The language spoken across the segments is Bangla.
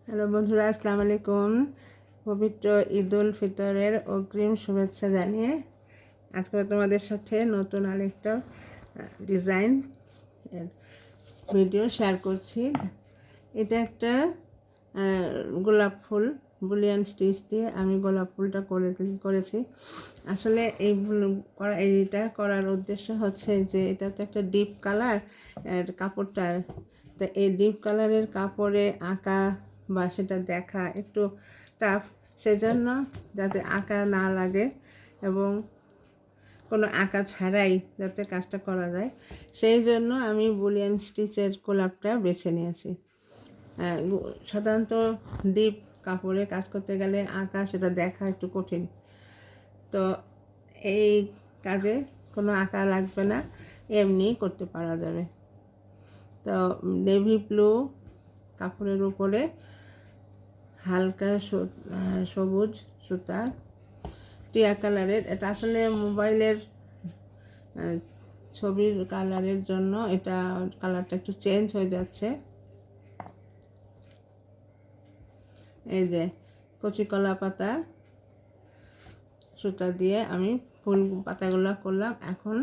হ্যালো বন্ধুরা, আসসালামু আলাইকুম। পবিত্র ঈদুল ফিতরের অগ্রিম শুভেচ্ছা জানিয়ে আজকে তোমাদের সাথে নতুন আরেকটা ডিজাইন ভিডিও শেয়ার করছি। এটা একটা গোলাপ ফুল বুলিয়ান স্টিচ দিয়ে আমি গোলাপ ফুলটা করেছি। আসলে এইটা করার উদ্দেশ্য হচ্ছে যে এটা তো একটা ডিপ কালার কাপড়টা, তো এই ডিপ কালারের কাপড়ে আঁকা বা সেটা দেখা একটু টাফ, সেজন্য যাতে আঁকা না লাগে এবং কোনো আঁকা ছাড়াই যাতে কাজটা করা যায়, সেই জন্য আমি বুলিয়ান স্টিচের গোলাপটা বেছে নিয়েছি। সাধারণত ডিপ কাপড়ে কাজ করতে গেলে আঁকা সেটা দেখা একটু কঠিন, তো এই কাজে কোনো আঁকা লাগবে না, এমনি করতে পারা যাবে। তো নেভি ব্লু কাপড়ের উপরে হালকা সবুজ সুতা, টিয়া কালারের, এটা আসলে মোবাইলের ছবির কালারের জন্য এটা কালারটা একটু চেঞ্জ হয়ে যাচ্ছে। এই যে কচি কলা পাতা সুতা দিয়ে আমি ফুল পাতাগুলো করলাম। এখন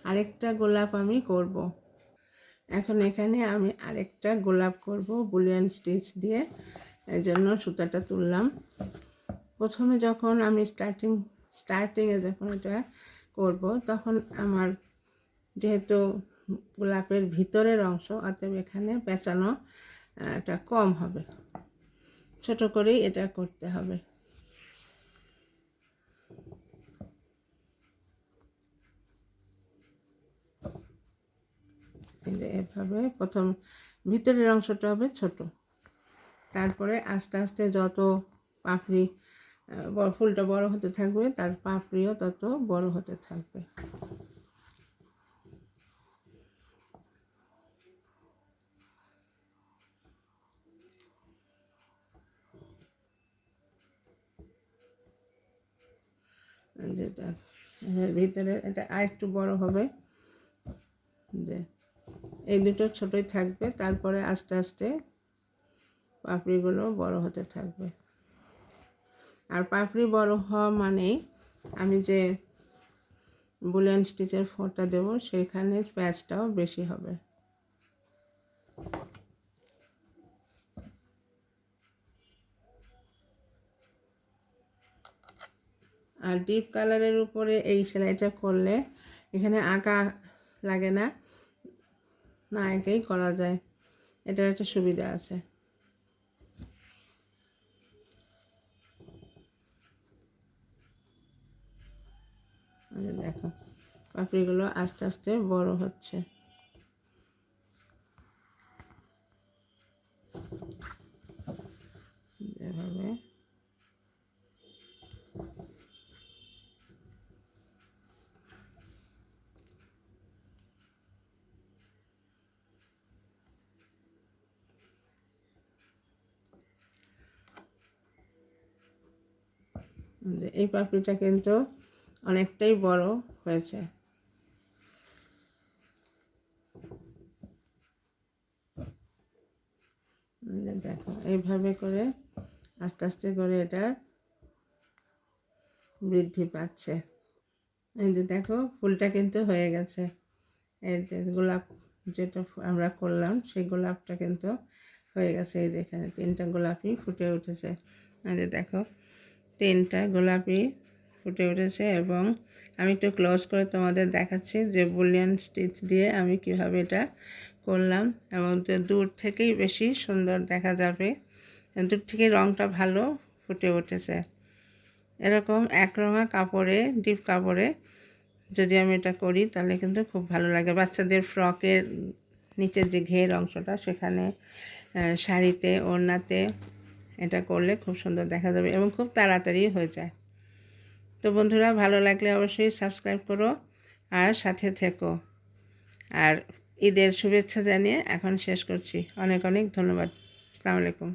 আরেকটা গোলাপ আমি করব। এখন এখানে আমি আরেকটা গোলাপ করব বুলিয়ান স্টিচ দিয়ে, এই জন্য সুতাটা তুললাম। প্রথমে যখন আমি স্টার্টিংয়ে যখন এটা করব, তখন আমার যেহেতু গোলাপের ভিতরের অংশ, অতএব এখানে পেঁচানো এটা কম হবে, ছোট করেই এটা করতে হবে। এভাবে প্রথম ভিতরের অংশটা হবে ছোট, তারপরে আস্তে আস্তে যত পাপড়ি ফুলটা বড় হতে থাকবে, তার পাপড়িও তত বড় হতে থাকবে। যেটা ভিতরে এটা আরেকটু বড় হবে, যে এই দুটো ছোটই থাকবে, তারপরে আস্তে আস্তে পাপড়িগুলো বড় হতে থাকবে। আর পাপড়ি বড় হওয়া মানেই আমি যে বুলিয়ান স্টিচের ফোঁটা দেবো সেখানে প্যাচটাও বেশি হবে। আর ডিপ কালারের উপরে এই সেলাইটা করলে এখানে আঁকা লাগে না, না এঁকেই করা যায়, এটার একটা সুবিধা আছে। দেখো পাপড়িগুলো আস্তে আস্তে বড় হচ্ছে। এভাবে এই পাপড়িটা কিন্তু অনেকটাই বড় হয়েছে। দেখো এইভাবে করে আস্তে আস্তে করে এটা বৃদ্ধি পাচ্ছে। এই যে দেখো ফুলটা কিন্তু হয়ে গেছে। এই যে গোলাপ যেটা আমরা করলাম সেই গোলাপটা কিন্তু হয়ে গেছে। এই যে এখানে 3টা গোলাপই ফুটে উঠেছে। এই যে দেখো 3টা গোলাপই ফুটে উঠেছে, এবং আমি একটু ক্লোজ করে তোমাদের দেখাচ্ছি যে বুলিয়ান স্টিচ দিয়ে আমি কিভাবে এটা করলাম, এবং দূর থেকেই বেশি সুন্দর দেখা যাবে, দূর থেকে রঙটা ভালো ফুটে উঠেছে। এরকম একরঙা কাপড়ে ডিপ কাপড়ে যদি আমি এটা করি তাহলে কিন্তু খুব ভালো লাগে। বাচ্চাদের ফ্রকের নিচের যে ঘের অংশটা, সেখানে শাড়িতে ওড়নাতে এটা করলে খুব সুন্দর দেখা যাবে এবং খুব তাড়াতাড়ি হয়ে যায়। তো বন্ধুরা, ভালো লাগলে অবশ্যই সাবস্ক্রাইব করো আর সাথে থেকো। আর ঈদের শুভেচ্ছা জানিয়ে এখন শেষ করছি। অনেক অনেক ধন্যবাদ। আসসালামু আলাইকুম।